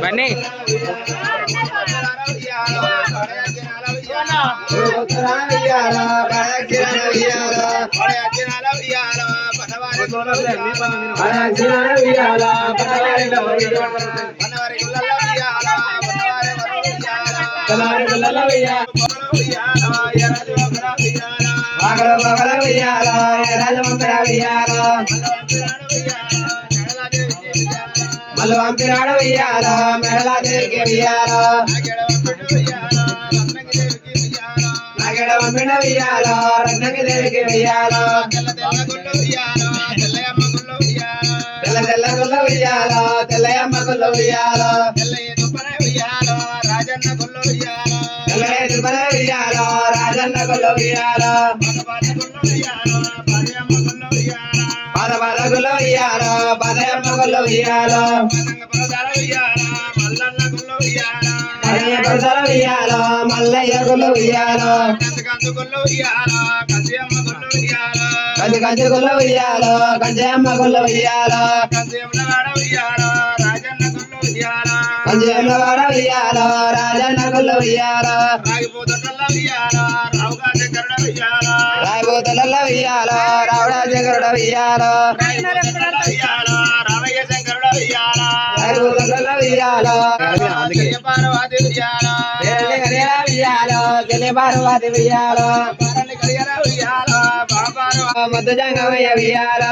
బన్నీ మల్లవంపినాడు ఉయ్యాల మెడలా దేవికి ఉయ్యాల నాగడ వంపిన ఉయ్యాల రత్నకి దేవికి ఉయ్యాల తెల్ల తెల్ల గుల్ల ఉయ్యాల తెల్లయమ్మ గుల్ల ఉయ్యాల తెల్లయ్య దుబ్బన ఉయ్యాల రాజన్న గుల్ల ఉయ్యాల బాధ బాధ గుల్ల ఉయ్యాల బాధయమ్మ గుల్ల ఉయ్యాల మల్లయ్య గుల్ల ఉయ్యాల కంచి కంచి గుల్ల ఉయ్యాల కంచయమ్మ గుల్ల ఉయ్యాల కంచయమ్మ వాడ ఉయ్యాల రాజన్న గుల్ల ఉయ్యాల రాయబోతుల ఉయ్యాల రావణ శంకరుడ ఉయ్యాల రాయబోతుల ఉయ్యాల పార్వతి ఉయ్యాల మద్దు జంగమయ్య ఉయ్యాల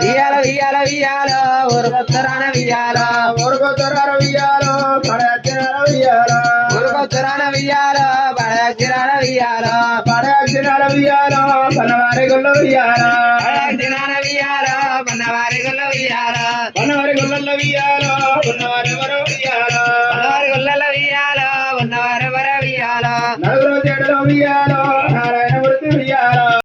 ఉయ్యాల ఉయ్యాల ఉయ్యాల ఊరుకొత్తరాన ఉయ్యాల ఊరుకొత్తరాన ఉయ్యాల పడయాచిరాన ఉయ్యాల ఊరుకొత్తరాన ఉయ్యాల పడయాచిరాన ఉయ్యాల పడయాచిరాన ఉయ్యాల పన్నవారి గుల్ల ఉయ్యాల పడయాచిరాన ఉయ్యాల పన్నవారి గుల్ల ఉయ్యాల పన్నవారి గుల్ల ఉయ్యాల ఉన్నవారి వర ఉయ్యాల పన్నవారి గుల్ల ఉయ్యాల ఉన్నవారి వర ఉయ్యాల నలుగురు చెడుల ఉయ్యాల